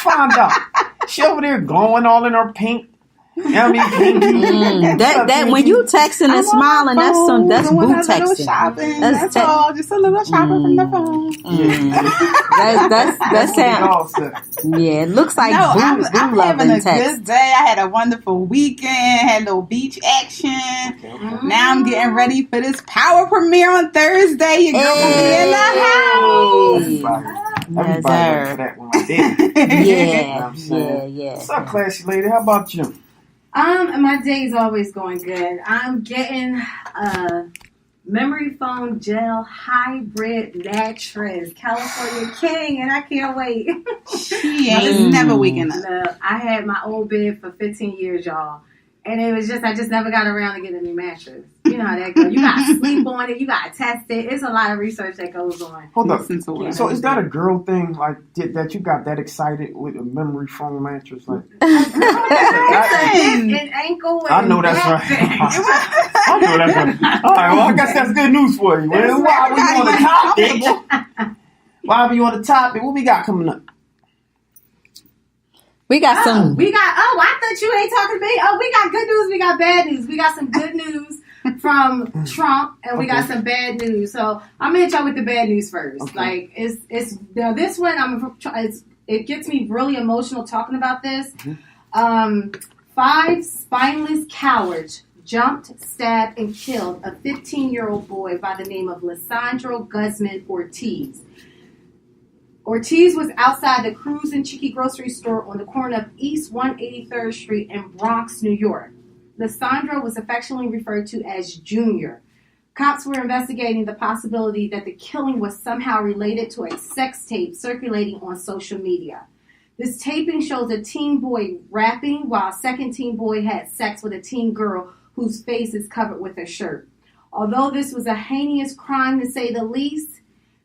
Find out. She over there glowing all in her pink. That when you texting and smiling, that's boo texting. That's all. Just a little shopping from the phone. That sounds. Yeah, it looks like boo I'm having a text. good day. I had a wonderful weekend. Had a little beach action. Okay. Now I'm getting ready for this power premiere on Thursday. Your girl will be in the house. Everybody went for that one. I did. Yeah. What's up, classy lady? How about you? My day's always going good. I'm getting a memory foam gel hybrid mattress, California King, and I can't wait. She ain't never waking up. No, I had my old bed for 15 years, y'all. And it was just, I just never got around to getting a new mattress. You know how that goes. You got to sleep on it. You got to test it. It's a lot of research that goes on. Hold up. So is that a girl thing, like, that you got that excited with a memory foam mattress? Like, an ankle and I know that's right. I know that's right. All right, well, I guess that's good news for you. Well, while we on the topic, what we got coming up? We got some. I thought you ain't talking to me. Oh, we got good news. We got bad news. We got some good news from Trump, and we got some bad news. So I'm gonna hit y'all with the bad news first. Okay. Like it's now this one. It gets me really emotional talking about this. Mm-hmm. 5 spineless cowards jumped, stabbed, and killed a 15-year-old boy by the name of Lisandro Guzman Ortiz. Ortiz was outside the Cruz and Chiqui grocery store on the corner of East 183rd Street in Bronx, New York. Lisandro was affectionately referred to as Junior. Cops were investigating the possibility that the killing was somehow related to a sex tape circulating on social media. This taping shows a teen boy rapping while a second teen boy had sex with a teen girl whose face is covered with a shirt. Although this was a heinous crime to say the least,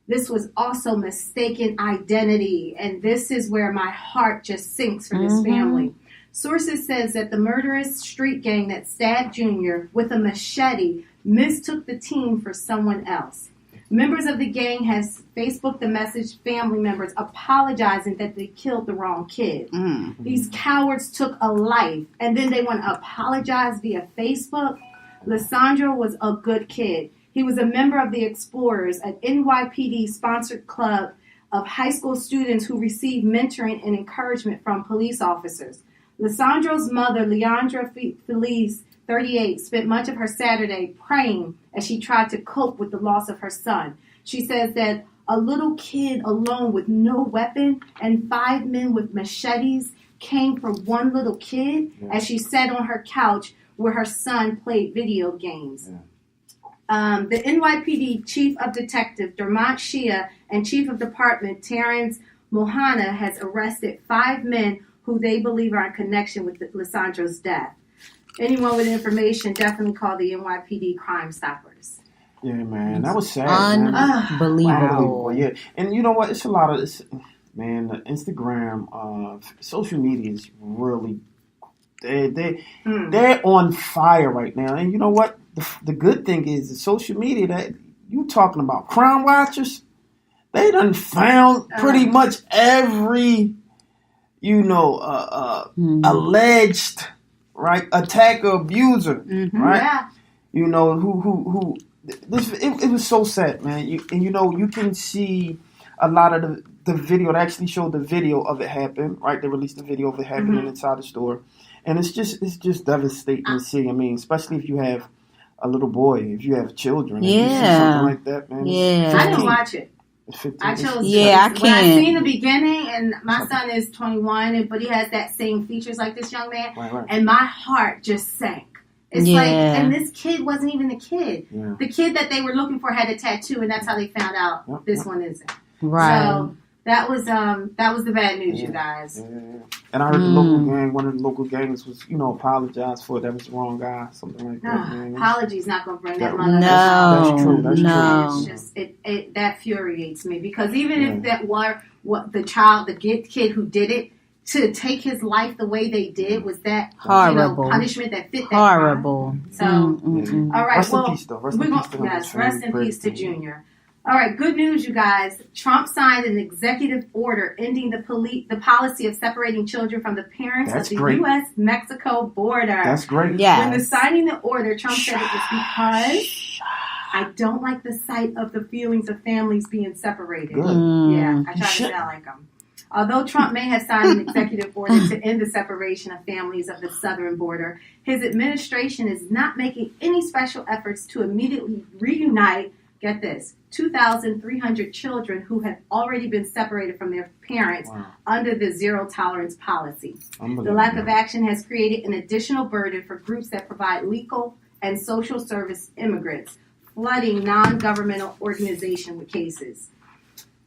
this was also mistaken identity, and this is where my heart just sinks for this family. Sources says that the murderous street gang that stabbed Junior with a machete mistook the teen for someone else. Members of the gang has Facebooked the message family members apologizing that they killed the wrong kid. Mm-hmm. These cowards took a life, and then they want to apologize via Facebook. Lisandro was a good kid. He was a member of the Explorers, an NYPD-sponsored club of high school students who received mentoring and encouragement from police officers. Lisandro's mother, Leandra Feliz, 38, spent much of her Saturday praying as she tried to cope with the loss of her son. She says that a little kid alone with no weapon and 5 men with machetes came for one little kid as she sat on her couch where her son played video games. Yeah. The NYPD Chief of Detective Dermot Shea and Chief of Department Terrence Mohana has arrested 5 men who they believe are in connection with Lisandro's death. Anyone with information definitely call the NYPD Crime Stoppers. Yeah, man, that was sad. Unbelievable. Wow. Yeah, and you know what? It's a lot of this. Man, Instagram, social media is really they're on fire right now. And you know what? The good thing is the social media that you talking about crime watchers, they done found pretty much every alleged attacker, abuser, right? Yeah. You know who this it was so sad, man. You can see a lot of the video. They actually showed the video of it happen, right? They released the video of it happening inside the store, and it's just devastating to see. I mean, especially if you have a little boy, if you have children, if you see something like that, man. Yeah, I didn't watch it. I chose. I can't. When I seen the beginning, and my son is 21, but he has that same features like this young man, and my heart just sank. It's like, and this kid wasn't even the kid. Yeah. The kid that they were looking for had a tattoo, and that's how they found out this one isn't. Right. So that was the bad news, you guys. Yeah. And I heard one of the local gangs was, apologized for it. That was the wrong guy, something like that. Apology's not going to bring that mother. No, that's true. That's true. It's just it that infuriates me because even if that were the kid who did it, to take his life the way they did was that horrible punishment that fit that horrible. Crime. So, all right, rest in peace, though. Rest in peace to Rest in peace to Junior. All right, good news, you guys. Trump signed an executive order ending the policy of separating children from the parents of the U.S.-Mexico border. That's great. Yeah. When signing the order, Trump said it was because I don't like the sight of the feelings of families being separated. Good. Yeah, I try to sound like them. Although Trump may have signed an executive order to end the separation of families of the southern border, his administration is not making any special efforts to immediately reunite, get this, 2,300 children who have already been separated from their parents under the zero tolerance policy. The lack of action has created an additional burden for groups that provide legal and social service immigrants, flooding non-governmental organizations with cases.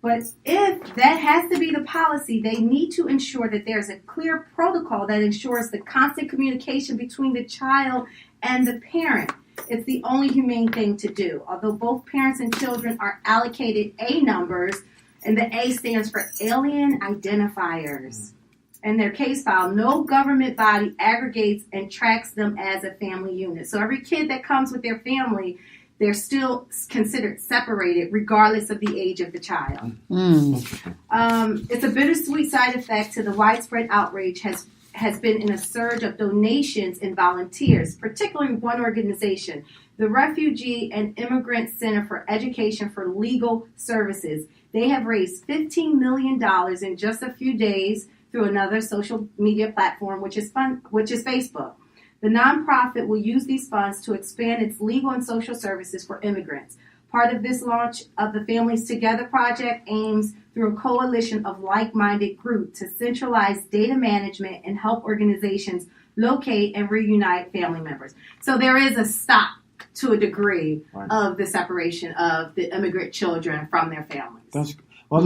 But if that has to be the policy, they need to ensure that there's a clear protocol that ensures the constant communication between the child and the parent. It's the only humane thing to do. Although both parents and children are allocated A numbers, and the A stands for alien identifiers. In their case file, no government body aggregates and tracks them as a family unit. So every kid that comes with their family, they're still considered separated regardless of the age of the child. It's a bittersweet side effect to the widespread outrage has been in a surge of donations and volunteers, particularly one organization, the Refugee and Immigrant Center for Education for Legal Services. They have raised $15 million in just a few days through another social media platform, which is Facebook. The nonprofit will use these funds to expand its legal and social services for immigrants. Part of this launch of the Families Together project aims through a coalition of like-minded groups to centralize data management and help organizations locate and reunite family members. So there is a stop to a degree of the separation of the immigrant children from their families. It's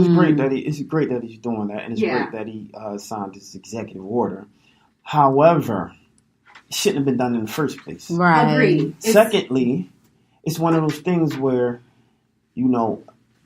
great that he's doing that, and it's great that he signed this executive order. However, it shouldn't have been done in the first place. Right. Agreed. Secondly, it's one of those things where,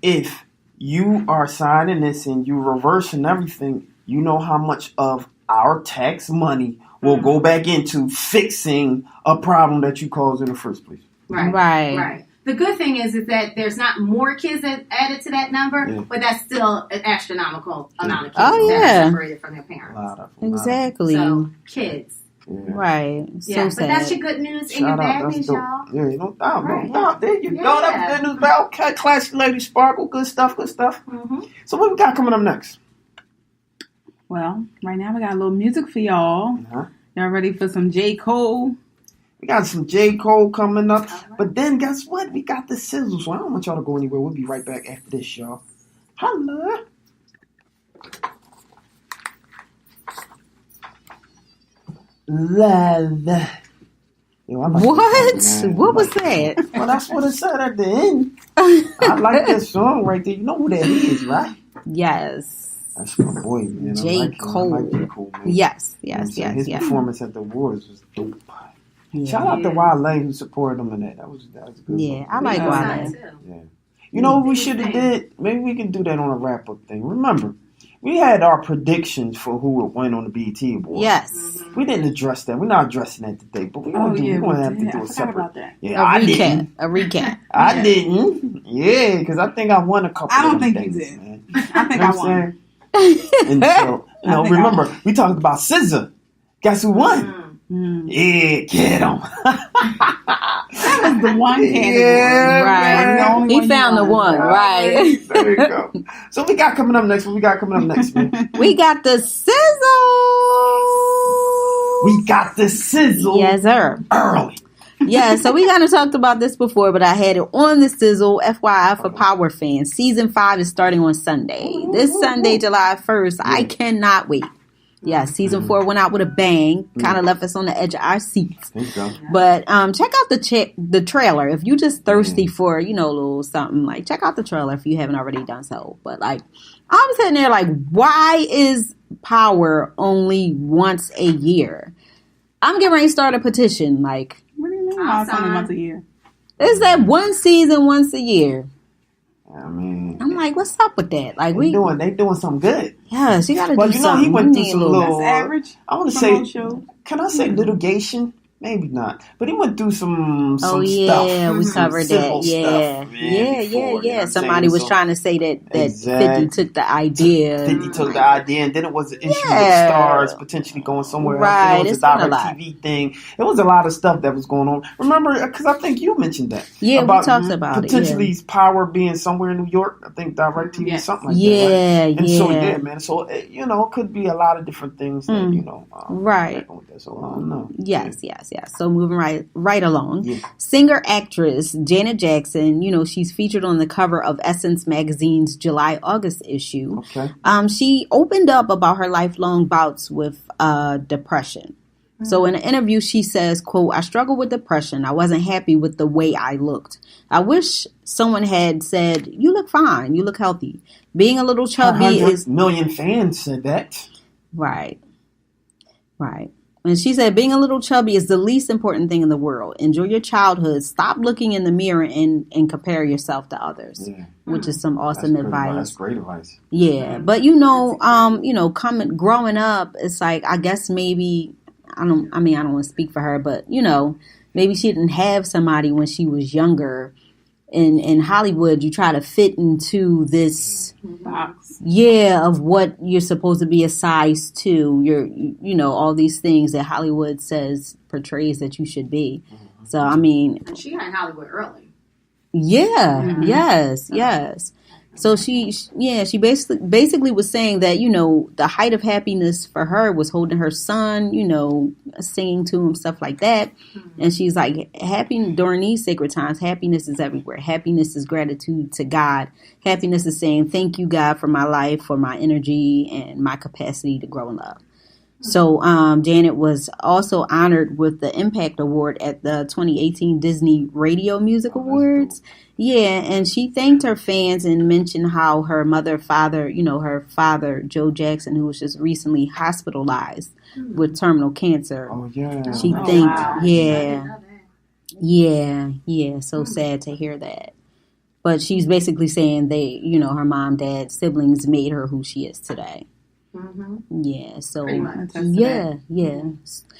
if you are signing this and you reversing everything, you know how much of our tax money will go back into fixing a problem that you caused in the first place. Right. The good thing is that there's not more kids added to that number, but that's still an astronomical amount of kids that are separated from their parents. Exactly. So, kids. Yeah. Right. Yeah, but that's your good news and your bad news, y'all. Yeah, no doubt. There you go. That's good news about Classy Lady Sparkle. Good stuff. Mm-hmm. So what we got coming up next? Well, right now we got a little music for y'all. Y'all ready for some J. Cole? We got some J. Cole coming up. But then guess what? We got the Sizzle. So I don't want y'all to go anywhere. We'll be right back after this, y'all. Holla. Love. Yo, What was that? Well, that's what it said at the end. I like that song right there. You know who that is, right? Yes. That's my boy, man. J. Cole. I like J. Cole, man. Yes. His performance at the awards was dope. Yeah. Shout out to Wale who supported him in that. That was good. Yeah, I like Wale. Yeah. You know what we should have did? Maybe we can do that on a wrap-up thing. Remember, we had our predictions for who would win on the BET Awards. Yes. We didn't address that. We're not addressing that today, but we're going to have to do a separate. About that. Yeah, A recap. I didn't. Yeah, because I think I won a couple. I don't of think things, you did. Man. I think I won. And so, remember, we talked about SZA. Guess who won? Yeah, get him. That was the one candidate. Yeah, right. He found the one, right. There you go. So we got coming up next. What we got coming up next, man? We got the Sizzle. Yes, sir. Early. Yeah, so we kind of talked about this before, but I had it on the Sizzle. FYI for Power fans. Season 5 is starting on Sunday. This Sunday, July 1st. Yeah. I cannot wait. Yeah, season 4 went out with a bang. Kind of left us on the edge of our seats. But check out the trailer. If you just thirsty for, a little something, like, check out the trailer if you haven't already done so. But, like, I'm sitting there like, why is Power only once a year? I'm getting ready to start a petition. Like, what do you mean it's only once a year? It's that one season once a year. I mean, I'm like, what's up with that? Like, they doing something good. Yes, you got to do something. He went through some little average. I want to say, can I say litigation Maybe not, but he went through some Oh stuff. yeah, we covered that. Yeah, Stuff, man, before, you know Somebody was trying to say that 50 took the idea. 50 took the idea, and then it was an issue with stars potentially going somewhere else. And it was a direct TV thing. It was a lot of stuff that was going on. Remember, because I think you mentioned that. Yeah, we talked about potentially Power being somewhere in New York. I think direct TV, something like that. Right? And so man. So it could be a lot of different things that right. So I don't know. Yes. So moving right along. Yeah. Singer-actress Janet Jackson, she's featured on the cover of Essence magazine's July-August issue. Okay. She opened up about her lifelong bouts with depression. Mm-hmm. So in an interview, she says, quote, "I struggled with depression. I wasn't happy with the way I looked. I wish someone had said, 'You look fine. You look healthy.' Being a little chubby is..." Million fans said that. Right. And she said, "Being a little chubby is the least important thing in the world. Enjoy your childhood. Stop looking in the mirror and compare yourself to others," which is some awesome advice. That's great advice. Yeah, but growing up, it's like, I guess maybe I don't want to speak for her, but maybe she didn't have somebody when she was younger. In Hollywood, you try to fit into this box, of what you're supposed to be a size 2. You're, all these things that Hollywood portrays that you should be. Mm-hmm. So and she got in Hollywood early. Yeah. Mm-hmm. Yes. So she basically was saying that, the height of happiness for her was holding her son, singing to him, stuff like that. Mm-hmm. And she's like, happy during these sacred times, happiness is everywhere. Happiness is gratitude to God. Happiness is saying, thank you, God, for my life, for my energy and my capacity to grow in love. So Janet was also honored with the Impact Award at the 2018 Disney Radio Music Awards. Yeah, and she thanked her fans and mentioned how her her father, Joe Jackson, who was just recently hospitalized with terminal cancer. Oh, yeah. She thanked, so sad to hear that. But she's basically saying her mom, dad, siblings made her who she is today. Mm-hmm. Yeah, so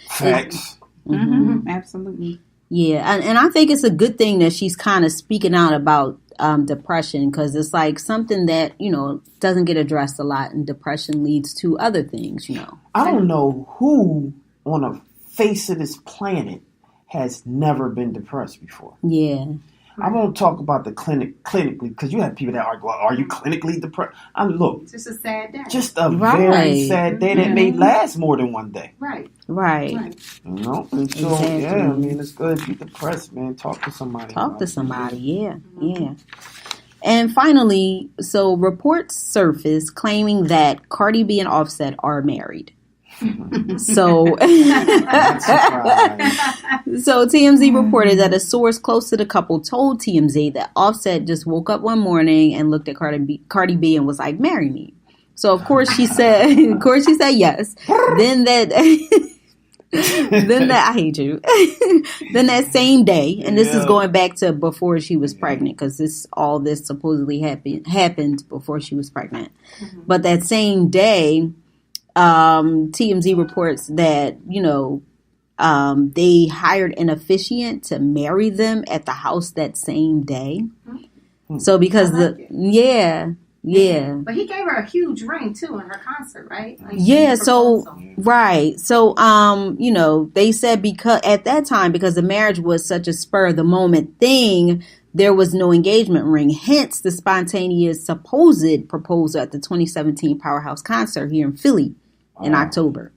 facts. Mm-hmm. Absolutely. Yeah, and I think it's a good thing that she's kind of speaking out about depression, because it's like something that doesn't get addressed a lot, and depression leads to other things. I don't know who on the face of this planet has never been depressed before. Yeah. I won't talk about the clinically, because you have people that argue, well, are you clinically depressed? Look. It's just a sad day. Just a very sad day that may last more than one day. Right. And so, it's good to be depressed, man. Talk to somebody. Yeah. And finally, so reports surfaced claiming that Cardi B and Offset are married. So TMZ reported that a source close to the couple told TMZ that Offset just woke up one morning and looked at Cardi B and was like, "Marry me." So of course she said yes. Then that I hate you. Then that same day, and this is going back to before she was pregnant, because all this supposedly happened before she was pregnant. Mm-hmm. But that same day, TMZ reports that, they hired an officiant to marry them at the house that same day. Mm-hmm. So because But he gave her a huge ring too in her concert, right? Right. So, they said because at that time, because the marriage was such a spur of the moment thing, there was no engagement ring. Hence the spontaneous supposed proposal at the 2017 Powerhouse concert here in Philly in October.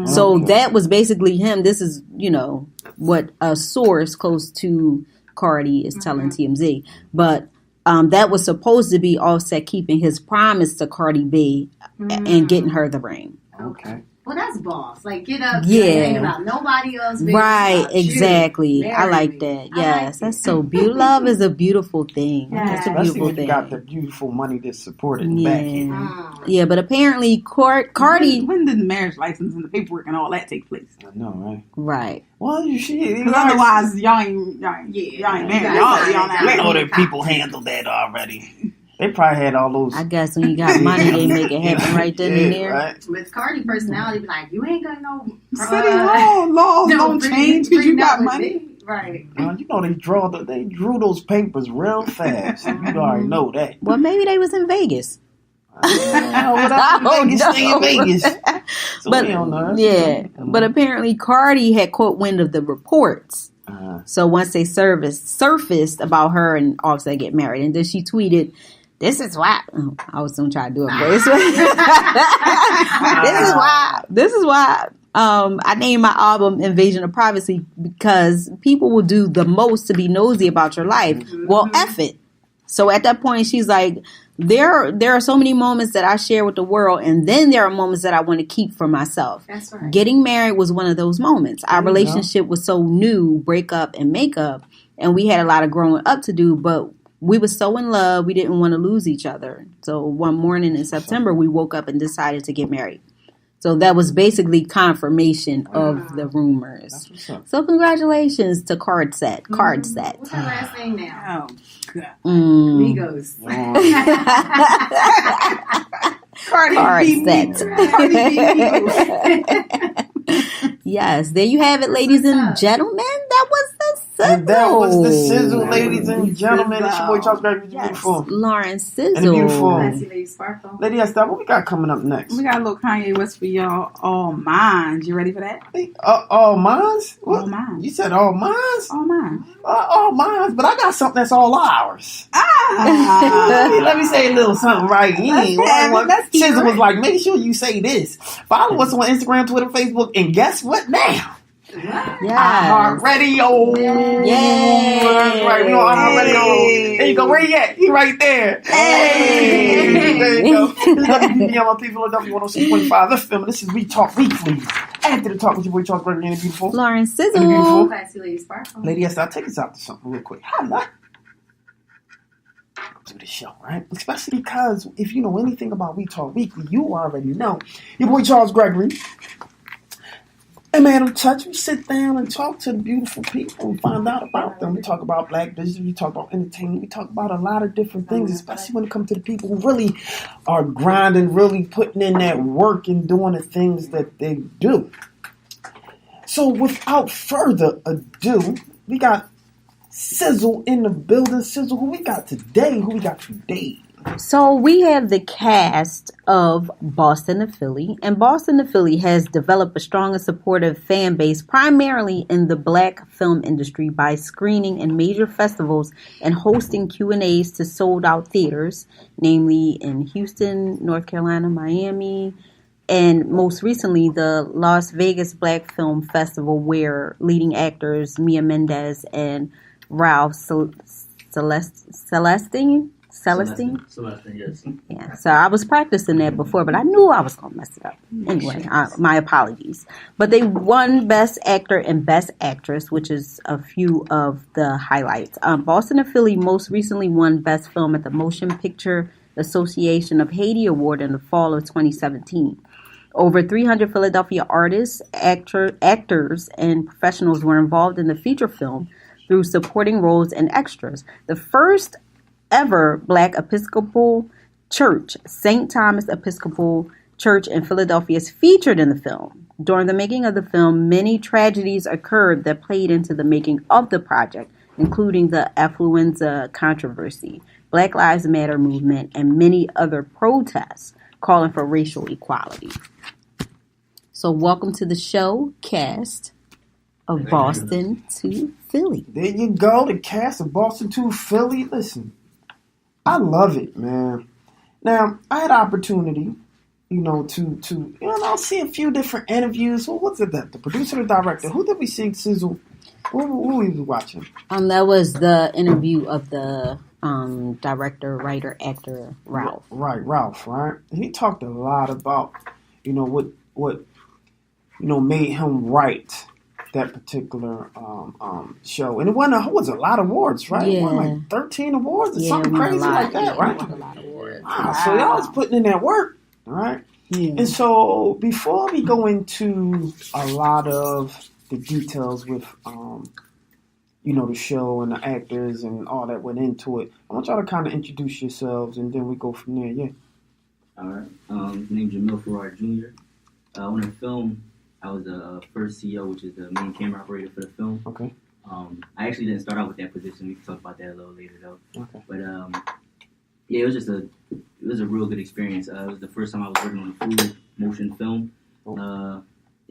So that was basically him. This is, what a source close to Cardi is telling TMZ. But that was supposed to be Offset keeping his promise to Cardi B and getting her the ring. Okay. Well, that's boss. Like, get up. Think about nobody else. Right. Exactly. I like that. Yes. That's so beautiful. Love is a beautiful thing. Yeah. That's a beautiful thing. You got the beautiful money to support it back. Yeah, but apparently Cardi. When did the marriage license and the paperwork and all that take place? I know, right? Right. Well, because otherwise y'all ain't married. Y'all know that people handled that already. They probably had all those. I guess when you got money, they make it happen right then and there. Right. With Cardi personality, be like, you ain't got no city hall laws don't change because you got money. Right. You know they drew those papers real fast. You already know that. Well, maybe they was in Vegas. Stay in Vegas. So But we don't know. yeah, but apparently Cardi had caught wind of the reports. So once they surfaced about her and Offset get married, and then she tweeted, "This is why." Oh, I was gonna try to do it, but this is why. I named my album "Invasion of Privacy" because people will do the most to be nosy about your life. Well, F it. So at that point, she's like, there are so many moments that I share with the world, and then there are moments that I want to keep for myself. That's right. Getting married was one of those moments. Our relationship was so new, breakup and makeup, and we had a lot of growing up to do, but we were so in love, we didn't want to lose each other. So one morning in September, we woke up and decided to get married. So that was basically confirmation of the rumors. So congratulations to Card Set. What's her last name now? Oh, God. Migos. Cardi Set. Yes, there you have it, ladies and gentlemen. That was the Sizzle. And that was the Sizzle, ladies and gentlemen. It's your boy Charles Gregory, beautiful. Lauren Sizzle. And the beautiful Classy Lady Sparkle. Lady Estelle, what we got coming up next? We got a little Kanye West for y'all. All Mine. You ready for that? All mines? What? All mine. You said all mines? All Mine. All mines, but I got something that's all ours. Let me say a little something right here. Sizzle was like, make sure you say this. Follow us on Instagram, Twitter, Facebook, and guess what now? Yeah. Radio. Yay. That's right. We on Radio. There you go. Where you at? He right there. Hey. There you go. This is WPPM Philadelphia 106.5. Let's film it. This is We Talk Weekly. After the talk with your boy Charles Gregory and the beautiful Lauren Sizzle. And the beautiful Classy Lady Sparkle. Lady Estelle, take us out to something real quick. To the show, right? Especially because if you know anything about We Talk Weekly, you already know your boy Charles Gregory. And man, I'm touched. We sit down and talk to the beautiful people and find out about them. We talk about black business. We talk about entertainment. We talk about a lot of different things, especially when it comes to the people who really are grinding, really putting in that work and doing the things that they do. So without further ado, we got Sizzle in the building. Sizzle, who we got today? So we have the cast of Boston2Philly, and Boston2Philly has developed a strong and supportive fan base primarily in the black film industry by screening in major festivals and hosting Q&As to sold-out theaters, namely in Houston, North Carolina, Miami, and most recently the Las Vegas Black Film Festival, where leading actors Mia Mendez and Ralph Celestine, yes. Yeah, so I was practicing that before, but I knew I was going to mess it up. Anyway, my apologies. But they won Best Actor and Best Actress, which is a few of the highlights. Boston2Philly most recently won Best Film at the Motion Picture Association of Haiti Award in the fall of 2017. Over 300 Philadelphia artists, actors, and professionals were involved in the feature film through supporting roles and extras. The first ever Black Episcopal Church, St. Thomas Episcopal Church in Philadelphia, is featured in the film. During the making of the film, many tragedies occurred that played into the making of the project, including the affluenza controversy, Black Lives Matter movement, and many other protests calling for racial equality. So welcome to the show, cast of Boston2Philly. There you go, the cast of Boston2Philly. Listen, I love it, man. Now, I had opportunity, to see a few different interviews. Who was it that? The producer, the director? Who did we see, Sizzle? Who were we watching? That was the interview of the director, writer, actor, Ralph. Right, Ralph, right? And he talked a lot about, what made him write that particular show. And it won a lot of awards, right? Yeah. It won like 13 awards or something crazy like that, right? It won a lot of awards. Wow. So y'all was putting in that work, all right? Yeah. And so before we go into a lot of the details with, the show and the actors and all that went into it. I want y'all to kind of introduce yourselves, and then we go from there. Yeah. All right. Named Jamil Farrar Jr. On the film, I was the first CEO, which is the main camera operator for the film. Okay. I actually didn't start out with that position. We can talk about that a little later, though. Okay. But yeah, it was just a real good experience. It was the first time I was working on a full motion film.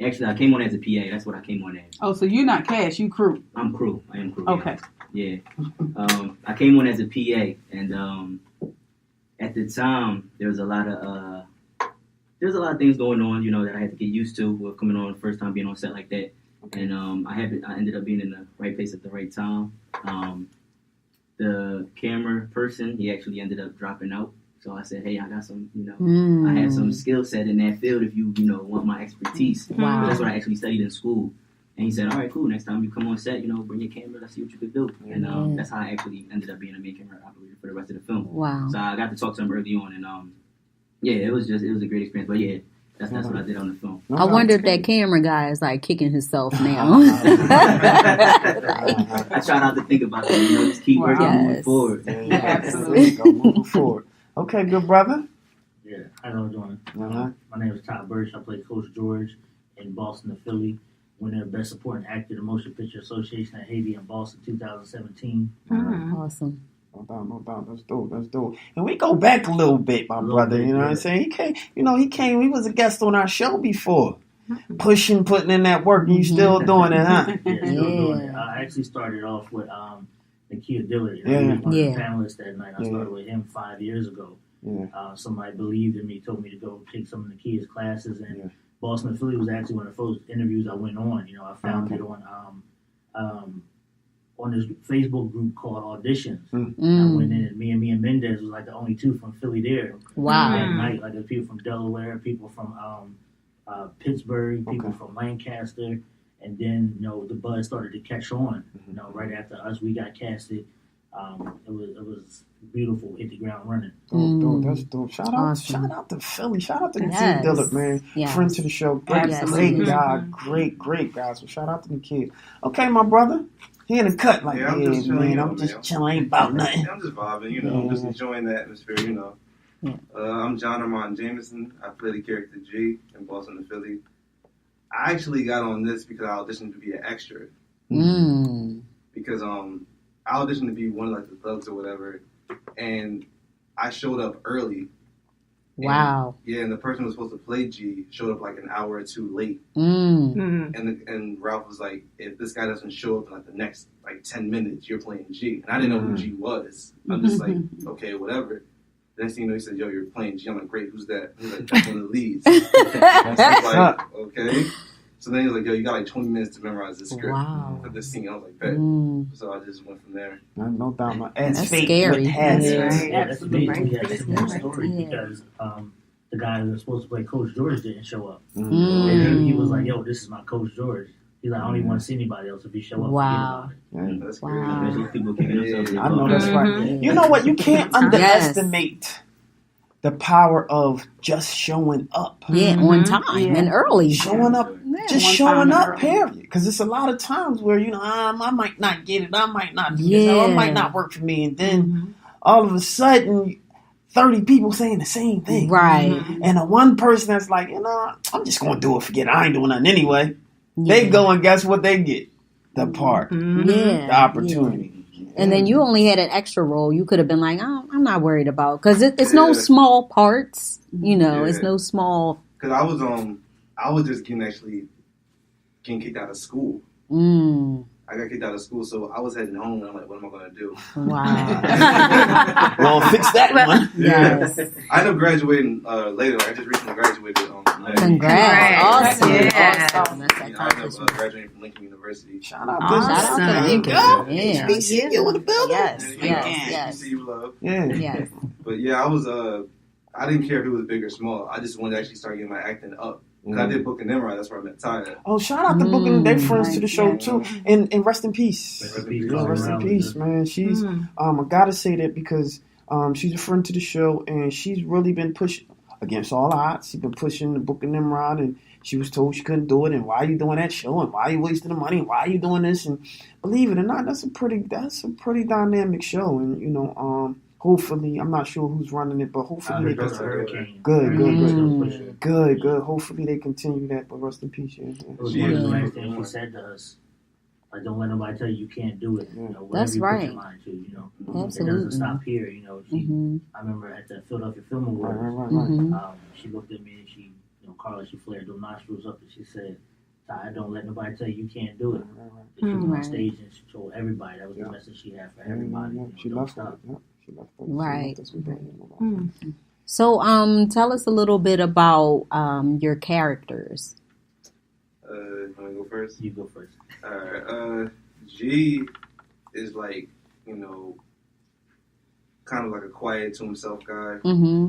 Actually, I came on as a PA. That's what I came on as. Oh, so you're not cast, you crew. I'm crew. I am crew. Okay. Yeah. I came on as a PA, and at the time there was a lot of things going on, that I had to get used to with coming on the first time being on set like that. And I ended up being in the right place at the right time. The camera person, he actually ended up dropping out. So I said, hey, I got some, I have some skill set in that field if you, want my expertise. Wow. So that's what I actually studied in school. And he said, all right, cool. Next time you come on set, bring your camera. Let's see what you could do. And that's how I actually ended up being a main camera operator for the rest of the film. Wow. So I got to talk to him early on. And yeah, it was a great experience. But yeah, that's what I did on the film. I wonder if that camera guy is like kicking himself now. I try not to think about that. Just keep working, moving forward. Yeah, absolutely. Moving forward. Okay, good brother. Yeah, how y'all doing? Uh-huh. My name is Todd Birch. I play Coach George in Boston2Philly. Winner of Best Supporting Actor, the Motion Picture Association at Haiti in Boston 2017. Awesome. No doubt. That's dope. And we go back a little bit, my brother. You know what I'm saying? He came. He was a guest on our show before. Putting in that work, and you still doing it, huh? Yeah, still doing it. I actually started off with Nakia Dillard. He was one of the panelists that night. I started with him 5 years ago. Yeah. Somebody believed in me, told me to go take some of Nakia's classes, and Boston2Philly was actually one of the first interviews I went on. I found it on this Facebook group called Auditions. I went in, and me and Mendez was like the only two from Philly there. Wow. That night, like there's people from Delaware, people from Pittsburgh, people from Lancaster, and then the buzz started to catch on. Right after us, we got casted. It was beautiful. Hit the ground running. Dope. That's dope. Shout out to Philly. Shout out to Nakia Dillard, man. Friend to the show. Great guy. Great guy. So shout out to the kid. Okay, my brother. He in the cut like, I'm just chilling, I'm just chilling, ain't about nothing. I'm just vibing, I'm just enjoying the atmosphere, I'm John Armand Jameson. I play the character G in Boston2Philly. I actually got on this because I auditioned to be an extra. Because I auditioned to be one of like the thugs or whatever, and I showed up early. Wow. And the person who was supposed to play G showed up like an hour or two late. And Ralph was like, if this guy doesn't show up in like the next like 10 minutes, you're playing G. And I didn't know who G was. I'm just like, okay, whatever. The next thing you know, he said, yo, you're playing G. I'm like, great, who's that? He's like, that's one of the leads. I was like, okay. So then he was like, yo, you got like 20 minutes to memorize this script for this scene. I was like, bet. So I just went from there. No doubt. That's scary. That's amazing. We had a similar story because the guy that was supposed to play Coach George didn't show up. And he was like, yo, this is my Coach George. He's like, I don't even want to see anybody else if he show up. Wow. That's Crazy. People kicking themselves. I know that's right. You know what? You can't underestimate the power of just showing up. On time and early. Showing up. Just showing up, period. Because it's a lot of times where, I might not get it. I might not do this. Or it might not work for me. And then all of a sudden, 30 people saying the same thing. Right. And the one person that's like, I'm just going to do it. Forget it. I ain't doing nothing anyway. They go and guess what they get? The part. The opportunity. And then you only had an extra role. You could have been like, oh, I'm not worried about. Because it's no small parts. It's no small. Because I was just getting kicked out of school. I got kicked out of school, so I was heading home, and I'm like, what am I going to do? Wow. Well, fix that one. Yes. I ended up graduating later. I just recently graduated. Congrats. Awesome. Yeah. Awesome. I ended up graduating from Lincoln University. Shout out to Lincoln. Yeah. HBCU in the building. Yes. HBCU love. Yes. But yeah, I didn't care if it was big or small. I just wanted to actually start getting my acting up. Because I did Book and Nimrod. That's where I met Tyler. Oh, shout out to Book and they're friends to the show, too. And rest in peace. Rest in peace, man. She's, I gotta say that because she's a friend to the show, and she's really been pushing, against all odds, she's been pushing the Book and Nimrod, and she was told she couldn't do it, and why are you doing that show, and why are you wasting the money, and why are you doing this? And believe it or not, that's a pretty dynamic show, and hopefully, I'm not sure who's running it, but hopefully they continue. Good. Hopefully they continue that. But rest in peace. It was one of the last things she said to us. Like, don't let nobody tell you can't do it. That's right. Put your mind to, Absolutely. It doesn't stop here. She, I remember at the Philadelphia Film Awards, she looked at me and she, Carla, she flared those nostrils up and she said, "I don't let nobody tell you can't do it." She was on stage and she told everybody that was the message she had for everybody. She left it. Right. So, tell us a little bit about your characters. Want to go first? You go first. Alright. G is like, kind of like a quiet to himself guy. Mm-hmm.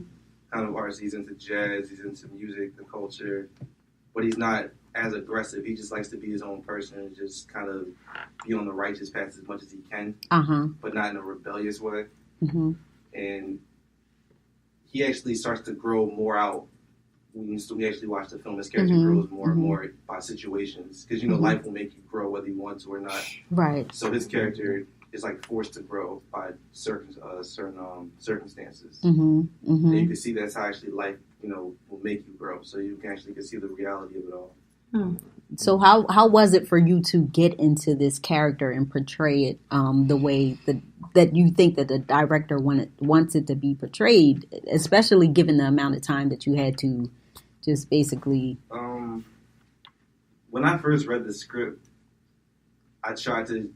Kind of artist. He's into jazz. He's into music, the culture, but he's not as aggressive. He just likes to be his own person and just kind of be on the righteous path as much as he can, but not in a rebellious way. Mm-hmm. And he actually starts to grow more out. We actually watch the film. His character grows more and more by situations, because life will make you grow whether you want to or not. Right. So his character is like forced to grow by certain circumstances. Mm-hmm. Mm-hmm. And you can see that's how actually life, will make you grow. So you can actually see the reality of it all. So how was it for you to get into this character and portray it the way that you think that the director wants it to be portrayed, especially given the amount of time that you had to just basically... When I first read the script, I tried to,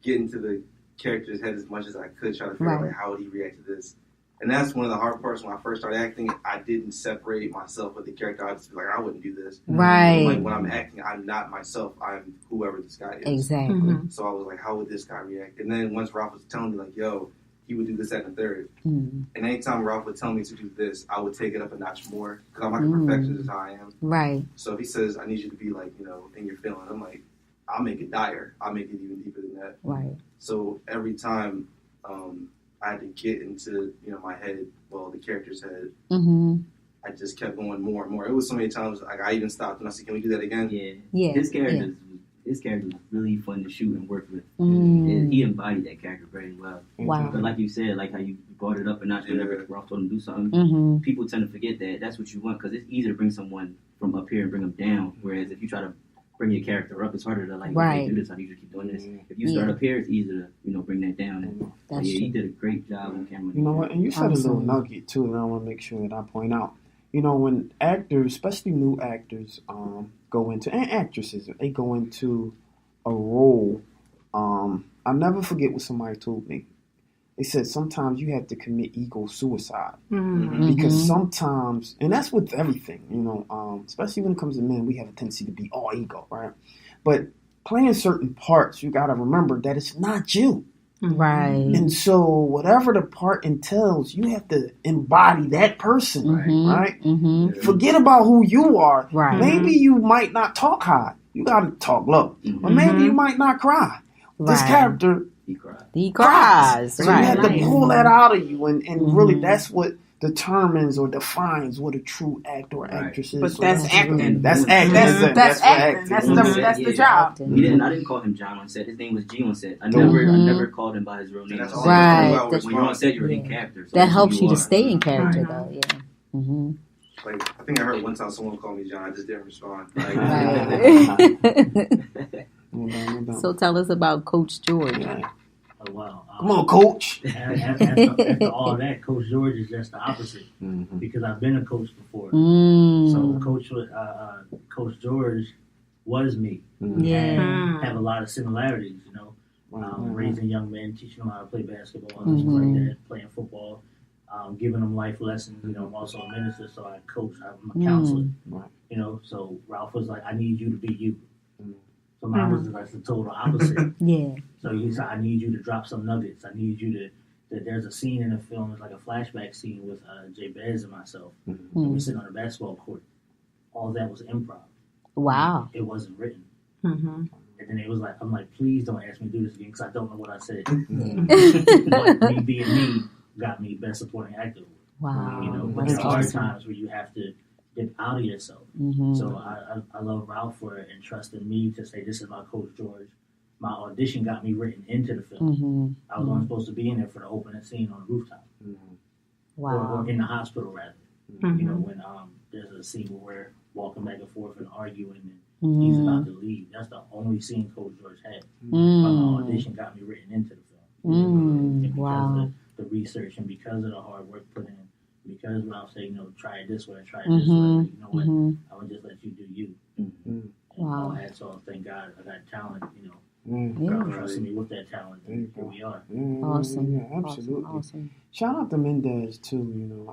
get into the character's head as much as I could, try to figure out like, how would he react to this. And that's one of the hard parts when I first started acting. I didn't separate myself with the character. I was like, I wouldn't do this. Right. Like when I'm acting, I'm not myself. I'm whoever this guy is. Exactly. Mm-hmm. So I was like, how would this guy react? And then once Ralph was telling me, like, yo, he would do this, that, and the third. Mm-hmm. And anytime Ralph would tell me to do this, I would take it up a notch more. Because I'm like a perfectionist, is how I am. Right. So if he says, I need you to be like, in your feeling, I'm like, I'll make it dire. I'll make it even deeper than that. Right. So every time I had to get into, my head, the character's head, I just kept going more and more. It was so many times, like, I even stopped and I said, can we do that again? Yeah. His character was really fun to shoot and work with. And he embodied that character very well. Wow. But like you said, like how you brought it up and not whenever Ralph told him to do something, people tend to forget that that's what you want, because it's easier to bring someone from up here and bring them down. Whereas if you try to bring your character up, it's harder to okay, do this. I need you to keep doing this. If you start up here, it's easier to bring that down. And he did a great job on camera. You know what? And you said a little nugget too, and I want to make sure that I point out. When actors, especially new actors, go into, and actresses, they go into a role. I'll never forget what somebody told me. They said sometimes you have to commit ego suicide, because sometimes, and that's with everything, especially when it comes to men, we have a tendency to be all ego, right? But playing certain parts, you got to remember that it's not you. Right. And so whatever the part entails, you have to embody that person, right? Mm-hmm. Forget about who you are. Right. Maybe you might not talk high. You got to talk low. Or maybe you might not cry. This character... He cries. So you have to pull that out of you, and really that's what determines or defines what a true actor or actress is. But that's acting. That's acting. That's acting. That's the job. I didn't call him John on set. His name was G on set. I never called him by his real name. Right. When you're on set, you're in character. So that helps you to stay in character, though. Yeah. Mm-hmm. Like, I think I heard one time someone called me John. I just didn't respond. So tell us about Coach George. Oh, wow. Come on, Coach. After all that, Coach George is just the opposite, because I've been a coach before. So Coach George was me. And have a lot of similarities, raising young men, teaching them how to play basketball and stuff like that, playing football, giving them life lessons. I'm also a minister, so I coach. I'm a counselor. So Ralph was like, I need you to be you. So mine was like the total opposite. So he said, I need you to drop some nuggets. I need you to. There's a scene in the film, it's like a flashback scene with Jay Bez and myself. And we're sitting on a basketball court. All that was improv. Wow. It wasn't written. And then it was like, I'm like, please don't ask me to do this again, because I don't know what I said. But me being me got me Best Supporting Actor. Wow. But there are times where you have to get out of yourself. So I love Ralph for entrusting me to say, this is my Coach George. My audition got me written into the film. I was only supposed to be in there for the opening scene on the rooftop. Wow. Or in the hospital, rather. You know, when there's a scene where we're walking back and forth and arguing and he's about to leave. That's the only scene Coach George had. But my audition got me written into the film. And because of the research and because of the hard work put in, because Ralph said, you know, try it this way, try it this way. You know what? I would just let you do you. And all that. So thank God I got talent, you know. God trusted me with that talent, and here we are. Awesome. Yeah, absolutely. Awesome. Shout out to Mendez too.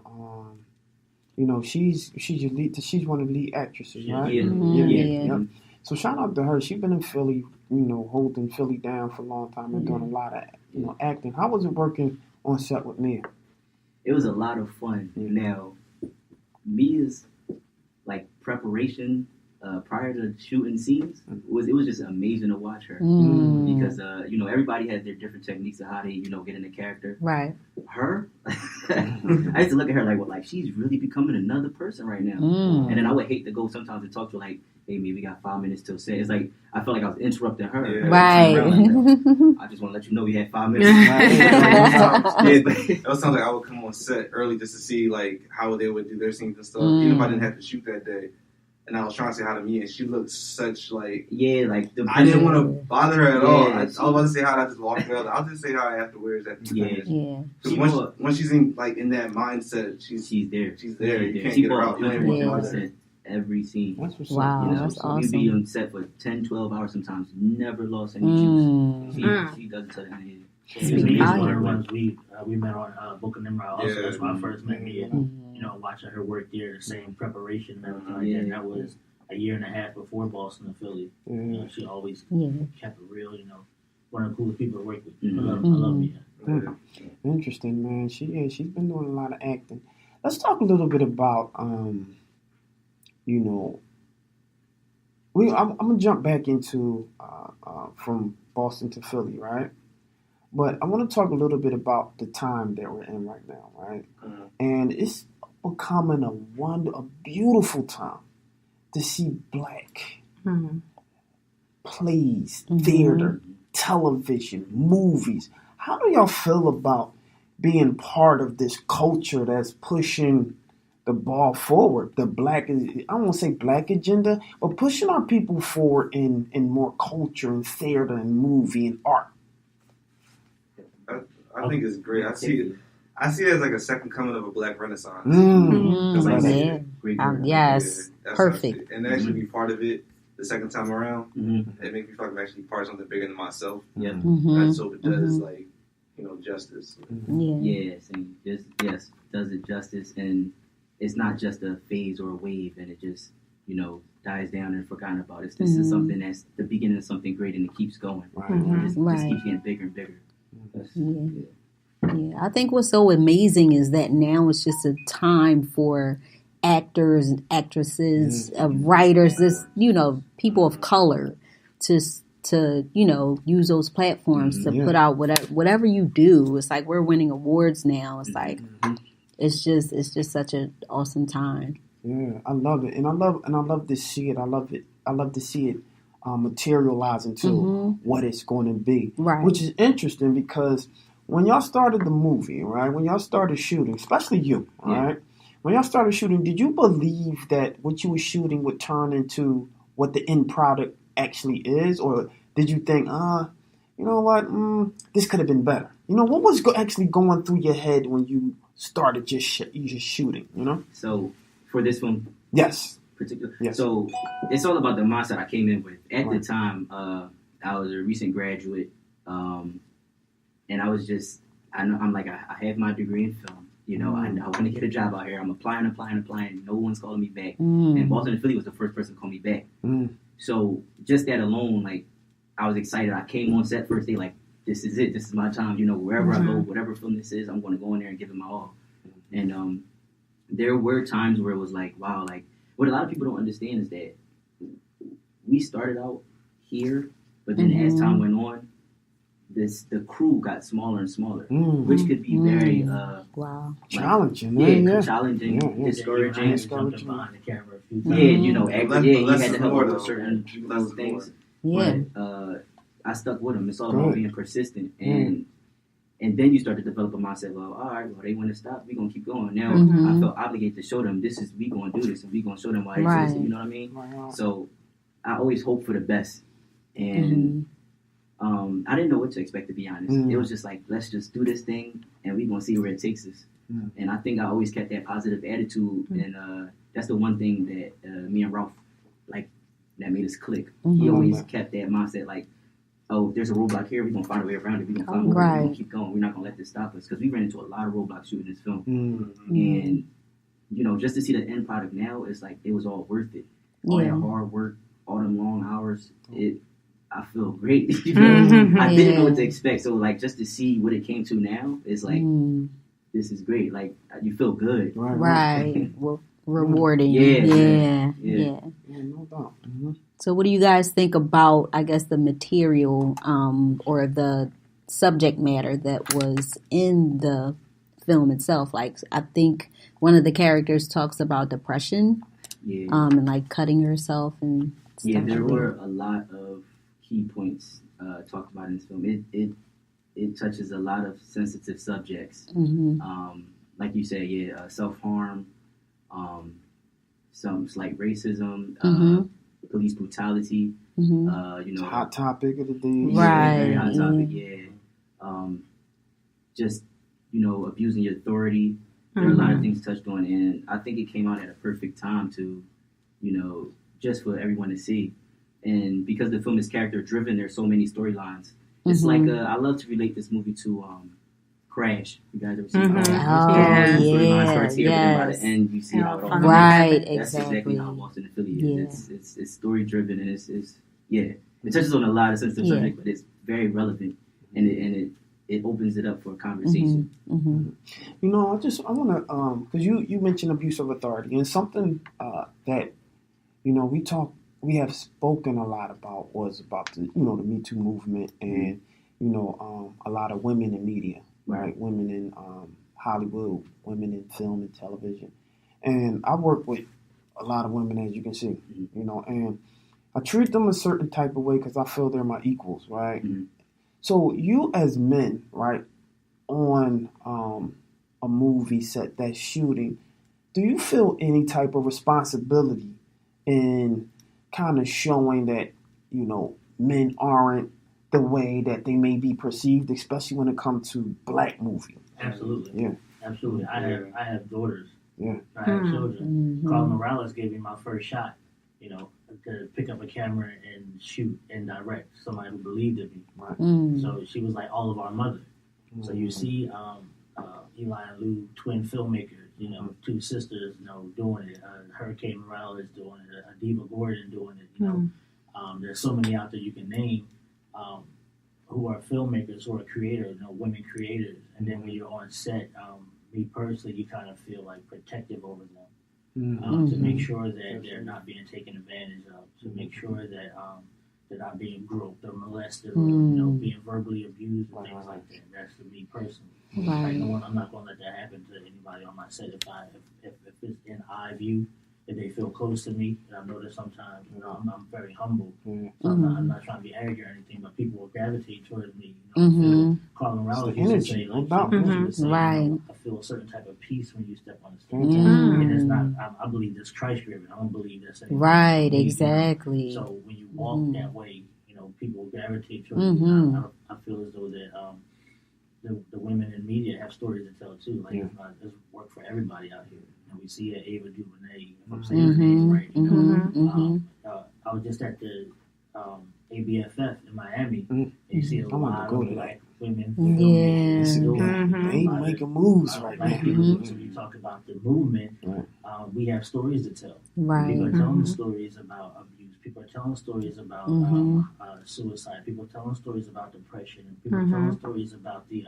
You know, she's your lead. She's one of the lead actresses, right? Yeah. So shout out to her. She's been in Philly, you know, holding Philly down for a long time and doing a lot of, you know, acting. How was it working on set with Mia? It was a lot of fun. Now, Mia's like preparation prior to shooting scenes it was just amazing to watch her because you know, everybody has their different techniques of how they, you know, get in the character. Right. Her, I used to look at her like, well, like she's really becoming another person right now. And then I would hate to go sometimes and talk to her like, hey, man, we got 5 minutes till set. It's like I felt like I was interrupting her. Yeah. Right. I just want to let you know we had 5 minutes. It sounds like I would come on set early just to see like how they would do their scenes and stuff. Even if I didn't have to shoot that day. And I was trying to say hi to Mia, and she looked such like... Yeah, like... I didn't want to bother her at all. I was about to say hi, and I just walked out. I'll just say hi afterwards. Once she's in that mindset, she's there. She's there. You can't get her out. Every scene. That's what's wow, you know, that's so awesome. You'd be on set for 10, 12 hours sometimes. Never lost any juice. She doesn't tell anything. She's one of the ones we met on Book of Nimrod. Also, that's where I first met Mia. You know, watching her work there, the same preparation and everything like that. And that was a year and a half before Boston2Philly. You know, she always kept it real. You know, one of the coolest people to work with. I love Mia. Interesting, man. She's been doing a lot of acting. Let's talk a little bit about you know, I'm gonna jump back into from Boston2Philly, right? But I want to talk a little bit about the time that we're in right now, right? And it's becoming a beautiful time to see black plays, theater, television, movies. How do y'all feel about being part of this culture that's pushing the ball forward? The black, I don't want to say black agenda, but pushing our people forward in more culture and theater and movie and art. I think it's great. I see it as like a second coming of a black renaissance. Yes, perfect. And actually be part of it the second time around, it makes me feel like I'm actually part of something bigger than myself. And so it does like, you know, justice. Yes, and yes, does it justice, and it's not just a phase or a wave, and it just, you know, dies down and forgotten about. This is something that's the beginning of something great, and it keeps going. Just keeps getting bigger and bigger. Yeah, I think what's so amazing is that now it's just a time for actors and actresses, writers, this, you know, people of color to you know, use those platforms to put out whatever you do. It's like we're winning awards now. It's like it's just such an awesome time. Yeah, I love it, and I love to see it. I love to see it materialize into what it's going to be, which is interesting because when y'all started the movie, right? When y'all started shooting, especially you, right? When y'all started shooting, did you believe that what you were shooting would turn into what the end product actually is, or did you think, you know what, this could have been better? You know, what was actually going through your head when you started just shooting? You know. So for this one, particular. Yes. So it's all about the mindset I came in with. At the time, I was a recent graduate, and I was just, I'm like, I have my degree in film. You know, I want to get a job out here. I'm applying. No one's calling me back. And Boston2Philly was the first person to call me back. So just that alone, like, I was excited. I came on set first day, like, this is it. This is my time. You know, wherever I go, whatever film this is, I'm going to go in there and give it my all. And there were times where it was like, wow, like, what a lot of people don't understand is that we started out here, but then as time went on, the crew got smaller and smaller, which could be very challenging, challenging, discouraging. Behind the camera a few times. You had to help with certain little things. But I stuck with them. It's all about being persistent, and then you start to develop a mindset. Well, all right, they want to stop. We gonna keep going. Now I felt obligated to show them we gonna do this, and we gonna show them why it's this. You know what I mean? So I always hope for the best, and I didn't know what to expect, to be honest. It was just like, let's just do this thing, and we gonna see where it takes us. And I think I always kept that positive attitude, and that's the one thing that me and Ralph that made us click. He always kept that mindset, like, oh, if there's a roadblock here, we're going to find a way around it. We're going to find a way. We're going to keep going. We're not going to let this stop us. Because we ran into a lot of roadblocks shooting this film. And, just to see the end product now, it's like, it was all worth it. All that hard work, all them long hours, I feel great. I didn't know what to expect. So, just to see what it came to now, it's like, this is great. Like, you feel good. Right. Well, rewarding. Yeah. No doubt. So what do you guys think about, I guess, the material or the subject matter that was in the film itself? Like, I think one of the characters talks about depression and cutting herself and stuff. Yeah, there were a lot of key points talked about in this film. It touches a lot of sensitive subjects. Like you say, self-harm, some slight racism, police brutality, hot topic of the day. Right. Very hot topic, just, abusing your authority. There are a lot of things touched on, and I think it came out at a perfect time to, just for everyone to see. And because the film is character driven, there's so many storylines. It's like, I love to relate this movie to Crash. You guys ever seen Crash? Storyline starts here, but then by the end, you see how it all comes. That's exactly how Boston2Philly is. It's story driven, and it touches on a lot of sensitive subjects, but it's very relevant, and it opens it up for a conversation. I want to because you mentioned abuse of authority, and something that we have spoken a lot about was about the the Me Too movement, and a lot of women in media. Right, women in Hollywood, women in film and television, and I work with a lot of women, as you can see, and I treat them a certain type of way because I feel they're my equals, right? So you as men, right, on a movie set that's shooting, do you feel any type of responsibility in kind of showing that men aren't the way that they may be perceived, especially when it comes to black movies? Absolutely. Yeah. Absolutely. I have daughters. Yeah. I have children. Carl Morales gave me my first shot, to pick up a camera and shoot and direct. Somebody who believed in me. Right. So she was like all of our mother. So you see Eli and Lou, twin filmmakers, two sisters, doing it. Hurricane Morales doing it. Adiva Gordon doing it. There's so many out there you can name. Who are filmmakers, who are creators, women creators, and then when you're on set, me personally, you kind of feel like protective over them, to make sure that they're not being taken advantage of, to make sure that they're not being groped or molested, or being verbally abused and things like that. That's to me personally. Right. I'm not going to let that happen to anybody on my set. If it's in eye view, if they feel close to me, and I know that sometimes, I'm very humble. So I'm not trying to be arrogant or anything, but people will gravitate towards me. Carlin Rowley used to say, I feel a certain type of peace when you step on the stage. And it's not, I believe that's Christ-driven. I don't believe that's anything. Right, exactly. So when you walk that way, people will gravitate towards you. I feel as though that the women in media have stories to tell too. Like it's not just work for everybody out here. We see Ava DuVernay, if I'm saying her name right. I was just at the ABFF in Miami, and you see a lot of black women. They making moves right now. So we talk about the movement. We have stories to tell. People are telling stories about abuse. People are telling stories about suicide. People are telling stories about depression. And people are telling stories about the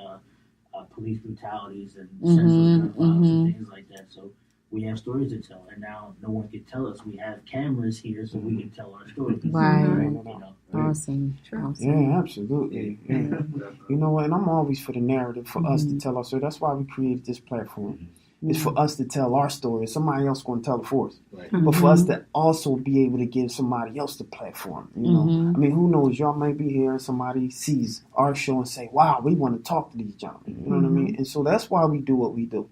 police brutalities and senseless gun violence and things like that. So we have stories to tell, and now no one can tell us. We have cameras here, so we can tell our stories. Right. Awesome. Yeah, absolutely. Yeah. You know what? And I'm always for the narrative, for us to tell our story. That's why we created this platform. It's for us to tell our story. Somebody else going to tell it for us. Right. But for us to also be able to give somebody else the platform. You know, I mean, who knows? Y'all might be here and somebody sees our show and say, "Wow, we want to talk to these gentlemen." You know what I mean? And so that's why we do what we do.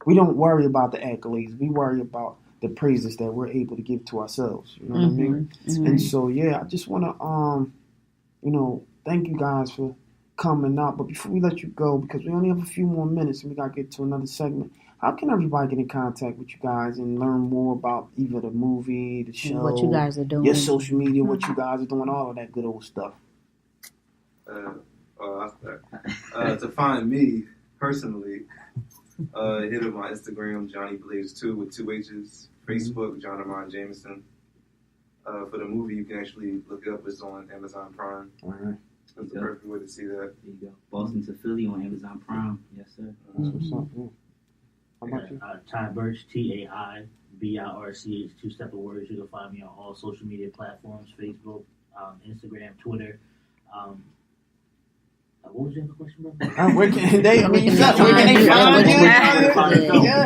We don't worry about the accolades. We worry about the praises that we're able to give to ourselves. You know what I mean? And so, yeah, I just want to, you know, thank you guys for coming out. But before we let you go, because we only have a few more minutes and we got to get to another segment, how can everybody get in contact with you guys and learn more about either the movie, the show, what you guys are doing, your social media, what you guys are doing, all of that good old stuff? To find me personally, hit up my Instagram, Johnny Blaze 2 with 2 H's. Facebook, John Amon Jameson. For the movie, you can actually look it up. It's on Amazon Prime. All right. That's the perfect way to see that. There you go. Boston2Philly on Amazon Prime. Yes, sir. That's what's up. Yeah. How about you? Ty Birch, TAIBIRCH, 2 separate words. You can find me on all social media platforms: Facebook, Instagram, Twitter. What was your other question, brother? Where can they find you? Yeah,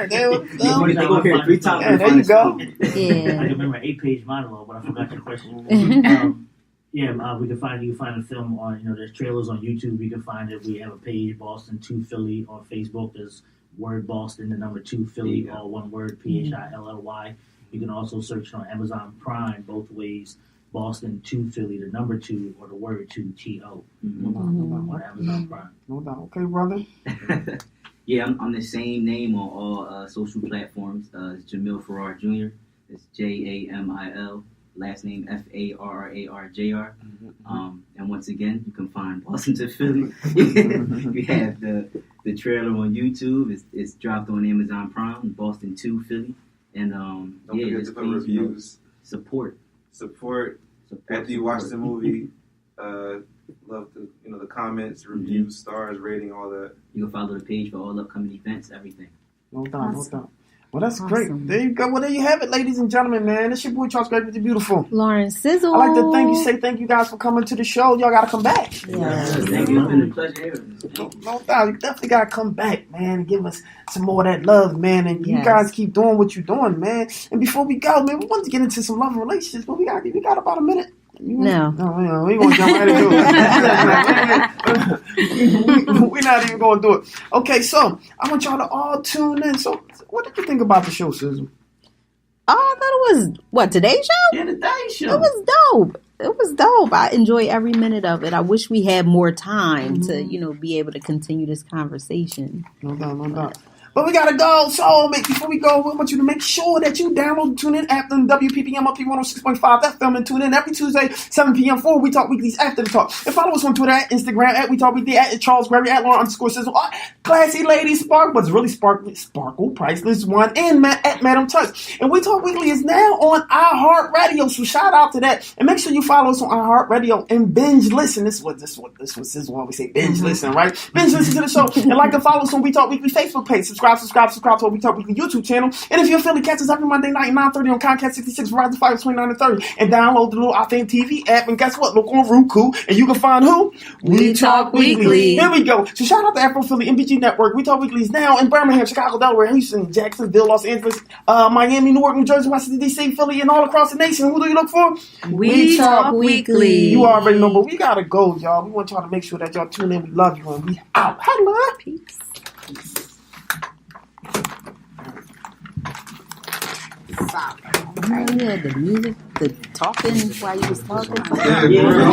there you go. Yeah. I remember an 8-page monologue, but I forgot your question. You can find the film on, there's trailers on YouTube. You can find it. We have a page, Boston2Philly, on Facebook. There's word Boston, the number 2 Philly, all one word, PHILLY. You can also search on Amazon Prime both ways. Boston2Philly, the number 2 or the word 2, TO. On Amazon Prime. No doubt. Okay, brother. Yeah, I'm the same name on all social platforms. It's Jamil Farrar Jr. It's JAMIL. Last name FARRARJR. And once again, you can find Boston2Philly. We have the trailer on YouTube. It's dropped on Amazon Prime. Boston2Philly. And don't forget to put reviews. Support. After you watch the movie, love the comments, reviews, stars, rating, all that. You can follow the page for all upcoming events, everything. No doubt. Well, that's great. There you go. Well, there you have it, ladies and gentlemen, man. It's your boy, Charles Gregory, the beautiful Lauren Sizzle. I'd like to thank you guys for coming to the show. Y'all got to come back. Yes. Thank you. It's been a pleasure. No doubt. You definitely got to come back, man, and give us some more of that love, man. And you guys keep doing what you're doing, man. And before we go, man, we wanted to get into some love and relationships, but we got about a minute. No, we gonna jump right into it. We're not even gonna do it. Okay, so I want y'all to all tune in. So, what did you think about the show, Sizzle? I thought it was Today's Show? Yeah, Today's Show. It was dope. I enjoy every minute of it. I wish we had more time to, be able to continue this conversation. No doubt. But we gotta go. So before we go, we want you to make sure that you download the TuneIn app on WPPM up 106.5 FM and tune in every Tuesday, 7 p.m. for We Talk Weekly's After the Talk. And follow us on Twitter at Instagram at We Talk Weekly at Charles Gregory at Lauren_Sizzle Classy Lady Sparkle, but it's really Sparkle, Priceless One, and at Madam Touch. And We Talk Weekly is now on iHeartRadio, so shout out to that. And make sure you follow us on iHeartRadio and binge listen. This is what Sizzle always say, binge listen, right? Binge listen to the show. And like and follow us on We Talk Weekly Facebook page. Subscribe to our We Talk Weekly YouTube channel. And if you're in Philly, catch us every Monday night, 9:30 on Comcast 66, Verizon 5, 29 and 30. And download the little Authentic TV app. And guess what? Look on Roku. And you can find who? We Talk Weekly. There we go. So shout out to Afro Philly, MBG Network. We Talk Weekly is now in Birmingham, Chicago, Delaware, Houston, Jacksonville, Los Angeles, Miami, Newark, New Jersey, Washington, D.C., Philly, and all across the nation. Who do you look for? We Talk Weekly. You already know, but we gotta go, y'all. We want y'all to make sure that y'all tune in. We love you, and we out. Hello. Peace. Yeah, the music, the talking while you was talking. Yeah.